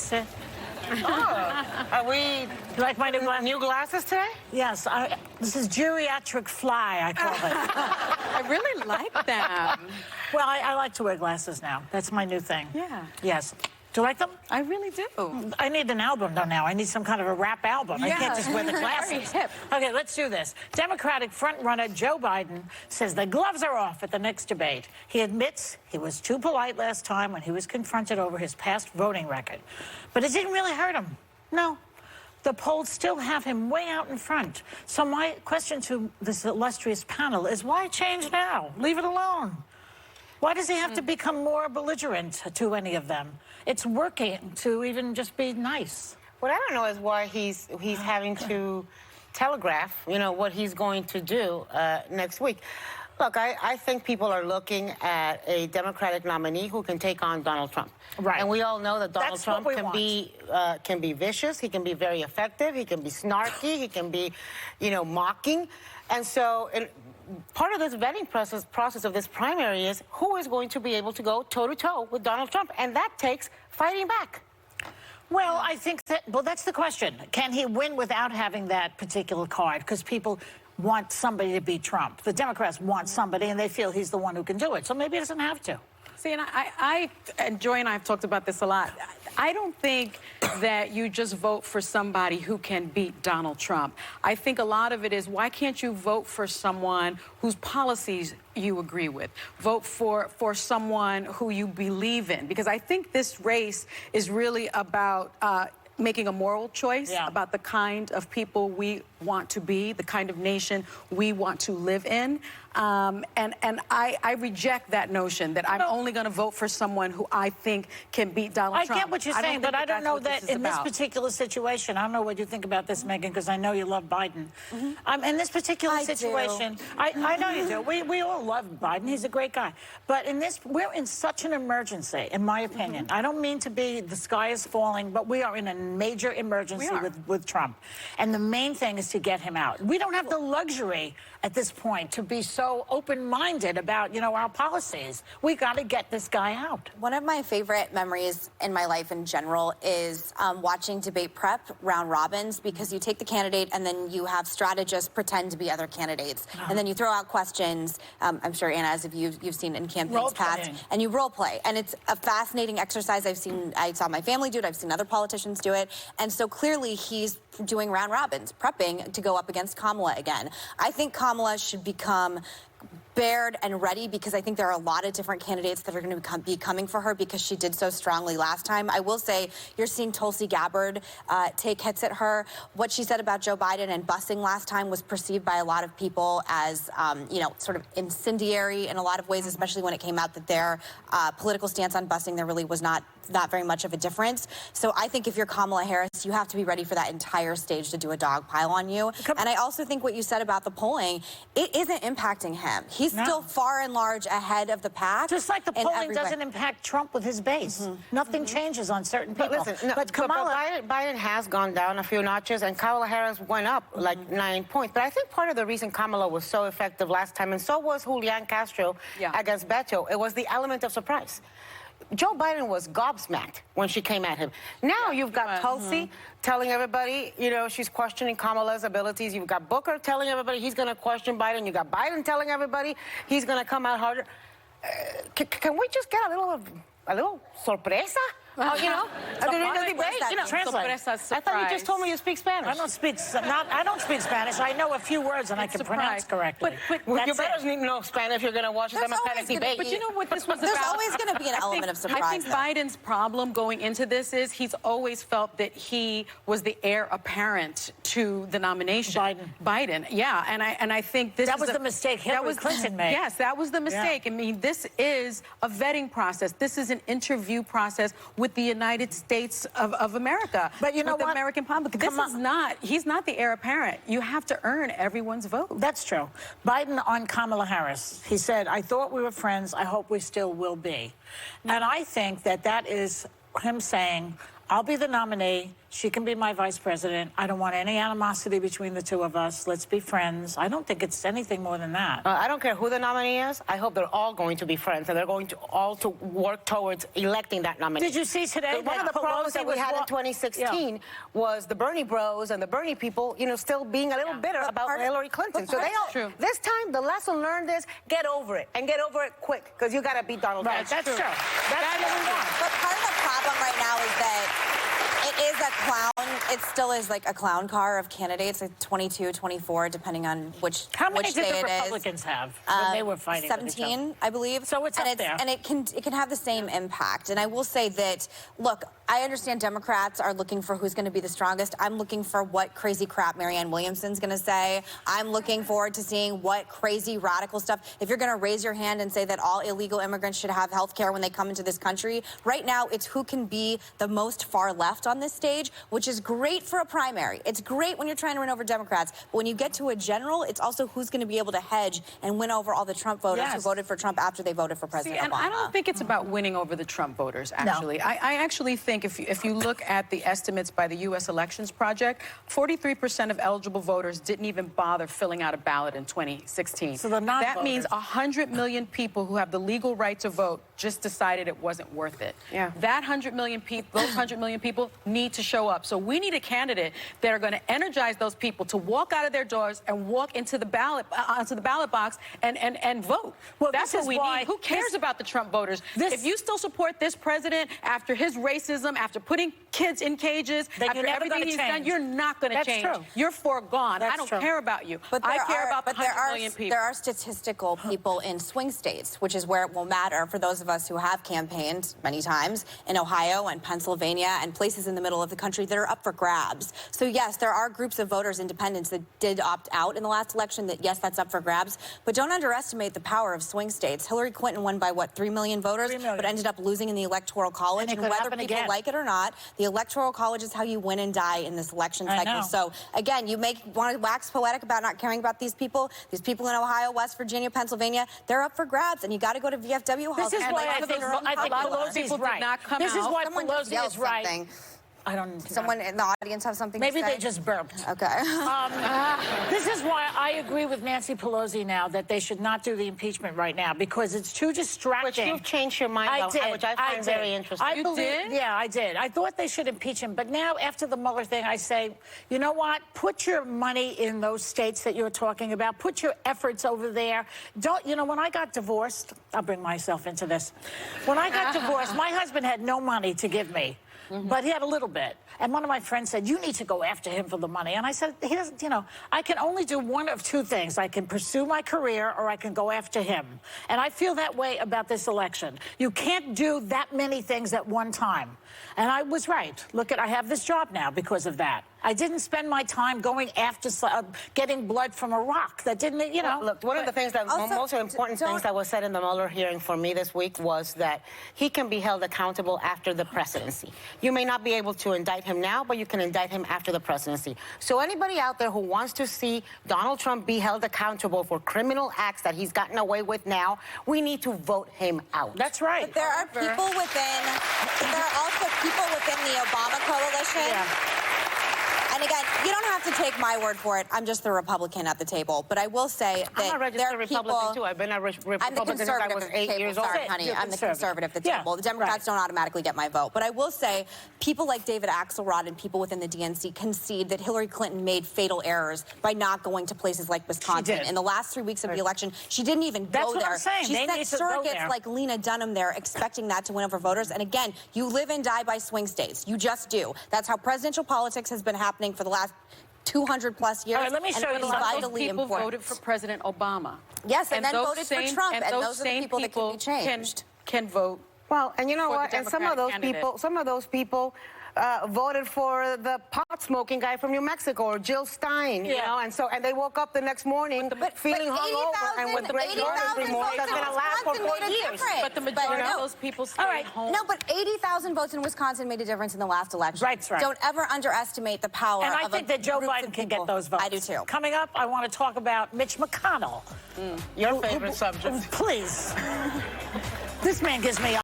Sit. Oh, are we You like my new glasses today? Yes, this is geriatric fly, I call it. I really like them. Well, I like to wear glasses now. That's my new thing. Yeah. Yes. Do you like them? I really do. I need an album, though, now. I need some kind of a rap album. I can't just wear the glasses. Very hip. Okay, let's do this. Democratic frontrunner Joe Biden says the gloves are off at the next debate. He admits he was too polite last time when he was confronted over his past voting record. But it didn't really hurt him. No. The polls still have him way out in front. So my question to this illustrious panel is, why change now? Leave it alone. Why does he have to become more belligerent to any of them? It's working to even just be nice. What I don't know is why he's having to telegraph, you know, what he's going to do next week. Look, I think people are looking at a Democratic nominee who can take on Donald Trump. Right. And we all know that Donald That's Trump what we can be vicious, he can be very effective, he can be snarky, he can be, you know, mocking. And so part of this vetting process of this primary is who is going to be able to go toe-to-toe with Donald Trump. And that takes fighting back. Well, I think that, well, that's the question. Can he win without having that particular card? Because people want somebody to beat Trump. The Democrats want somebody, and they feel he's the one who can do it. So maybe he doesn't have to. See, and Joy and I have talked about this a lot. I don't think that you just vote for somebody who can beat Donald Trump. I think a lot of it is, why can't you vote for someone whose policies you agree with? Vote for someone who you believe in. Because I think this race is really about making a moral choice about the kind of people we want to be, the kind of nation we want to live in. And I reject that notion that I'm only going to vote for someone who I think can beat Donald Trump. I get what you're saying, but I don't know that in this particular situation, I don't know what you think about this, Megyn, because I know you love Biden. In this particular situation, I know you do. We all love Biden. He's a great guy. But in this, we're in such an emergency, in my opinion. I don't mean to be the sky is falling, but we are in a major emergency with Trump. And the main thing is to get him out. We don't have the luxury at this point to be so open-minded about, you know, our policies. We got to get this guy out. One of my favorite memories in my life in general is watching debate prep round robins, because you take the candidate and then you have strategists pretend to be other candidates. And then you throw out questions, I'm sure, Anna, as if you've seen in campaigns past, and you role play. And it's a fascinating exercise. I saw my family do it. I've seen other politicians do it. And so clearly he's doing round robins, prepping to go up against Kamala again. I think Kamala should become bared and ready, because I think there are a lot of different candidates that are going to be coming for her, because she did so strongly last time. I will say you're seeing Tulsi Gabbard take hits at her. What she said about Joe Biden and busing last time was perceived by a lot of people as, you know, sort of incendiary in a lot of ways, especially when it came out that their political stance on busing, there really was not very much of a difference. So I think if you're Kamala Harris, you have to be ready for that entire stage to do a dog pile on you. And I also think what you said about the polling, it isn't impacting him. He's still far and large ahead of the pack. Just like the polling doesn't impact Trump with his base. Nothing changes on certain people. But listen, but Biden has gone down a few notches, and Kamala Harris went up like 9 points. But I think part of the reason Kamala was so effective last time, and so was Julian Castro against Beto, it was the element of surprise. Joe Biden was gobsmacked when she came at him. Now you've got Tulsi telling everybody, you know, she's questioning Kamala's abilities. You've got Booker telling everybody he's going to question Biden. You've got Biden telling everybody he's going to come out harder. Can we just get a little sorpresa? You know, translate. I thought you just told me you speak Spanish. I don't speak Spanish. I know a few words and I can pronounce correctly. But you better need to know Spanish if you're going to watch a Democratic debate. But you know what this was about? There's always going to be an element of surprise. I think Biden's problem going into this is he's always felt that he was the heir apparent to the nomination. Biden, yeah, and I think this was the mistake Hillary Clinton made. Yes, that was the mistake. I mean, this is a vetting process. This is an interview process with the United States of America. But you know what? The American public. He's not the heir apparent. You have to earn everyone's vote. That's true. Biden on Kamala Harris, he said, I thought we were friends. I hope we still will be. And I think that is him saying, I'll be the nominee. She can be my vice president. I don't want any animosity between the two of us. Let's be friends. I don't think it's anything more than that. I don't care who the nominee is. I hope they're all going to be friends and they're going to all to work towards electing that nominee. Did you see today One of the problems that we had in 2016 was the Bernie bros and the Bernie people, you know, still being a little bitter about Hillary Clinton. So this time, the lesson learned is get over it and get over it quick because you got to beat Donald Trump. That's true. That's what we want. But part of the problem right now is that it is a clown. It still is like a clown car of candidates, like 22, 24, depending on which How many which did day the it is. Republicans have when they were fighting? 17, I believe. So it's up there. And it can have the same impact. And I will say that, look, I understand Democrats are looking for who's going to be the strongest. I'm looking for what crazy crap Marianne Williamson's going to say. I'm looking forward to seeing what crazy radical stuff. If you're going to raise your hand and say that all illegal immigrants should have health care when they come into this country, right now it's who can be the most far left on this stage, which is great for a primary. It's great when you're trying to win over Democrats. But when you get to a general, it's also who's going to be able to hedge and win over all the Trump voters who voted for Trump after they voted for President Obama. And I don't think it's about winning over the Trump voters, actually. No. I actually think if you look at the estimates by the U.S. Elections Project, 43% of eligible voters didn't even bother filling out a ballot in 2016. So they're not That voters. means 100 million people who have the legal right to vote just decided it wasn't worth it. Yeah. That 100 million people, those 100 million people need to show up. So we need a candidate that are going to energize those people to walk out of their doors and walk into the ballot box and vote. Well, that's what we need. Who cares about the Trump voters? If you still support this president after his racism, after putting kids in cages, after everything he's done, you're not going to change. True. You're foregone. That's I don't true. care about you. But I care about the 100 million people. There are statistical people in swing states, which is where it will matter for those of us who have campaigned many times in Ohio and Pennsylvania and places in the middle of the country that are up for grabs. So yes, there are groups of voters, independents, that did opt out in the last election that, yes, that's up for grabs. But don't underestimate the power of swing states. Hillary Clinton won by, what, 3 million voters? 3 million. But ended up losing in the Electoral College. And whether people like it or not, the Electoral College is how you win and die in this election cycle. So again, you want to wax poetic about not caring about these people. These people in Ohio, West Virginia, Pennsylvania, they're up for grabs, and you got to go to VFW halls. This is why I think Pelosi's right. This is why Pelosi is right. Something. I don't. Someone in the audience have something Maybe to say? they just burped. Okay. This is why I agree with Nancy Pelosi now that they should not do the impeachment right now because it's too distracting. Which you've changed your mind on, which I find very interesting. You did? Yeah, I did. I thought they should impeach him. But now, after the Mueller thing, I say, you know what? Put your money in those states that you're talking about. Put your efforts over there. Don't, you know, when I got divorced, I'll bring myself into this. When I got divorced, my husband had no money to give me. But he had a little bit. And one of my friends said, you need to go after him for the money. And I said, he doesn't, you know, I can only do one of two things. I can pursue my career or I can go after him. And I feel that way about this election. You can't do that many things at one time. And I was right. Look, I have this job now because of that. I didn't spend my time going after getting blood from a rock. That didn't, you know. Well, look, one of the things that most important things that was said in the Mueller hearing for me this week was that he can be held accountable after the presidency. You may not be able to indict him now, but you can indict him after the presidency. So anybody out there who wants to see Donald Trump be held accountable for criminal acts that he's gotten away with now, we need to vote him out. That's right. But there are people within, there are also people within the Obama coalition. Yeah. And again, you don't have to take my word for it. I'm just the Republican at the table. But I will say that I'm a registered Republican, too. I've been a Republican since I was 8 years old. Sorry, honey. I'm the conservative at the table. The Democrats don't automatically get my vote. But I will say people like David Axelrod and people within the DNC concede that Hillary Clinton made fatal errors by not going to places like Wisconsin. In the last 3 weeks of the election, she didn't even go there. That's what I'm saying. She sent surrogates like Lena Dunham there expecting that to win over voters. And again, you live and die by swing states. You just do. That's how presidential politics has been happening for the last 200+ years. All right, let me show you Those people voted for President Obama. Yes, and then voted for Trump, and those are the people that can be changed. Can vote. Well, and you know what? And some of those people voted for the pot-smoking guy from New Mexico, or Jill Stein, you know, and they woke up the next morning feeling hungover and with great garden remorse that's going to last for 4 years. But the majority of those people stayed home. No, but 80,000 votes in Wisconsin made a difference in the last election. Right. Don't ever underestimate the power of And I think that Joe Biden can get those votes. I do too. Coming up, I want to talk about Mitch McConnell. Your favorite subject. Please. This man gives me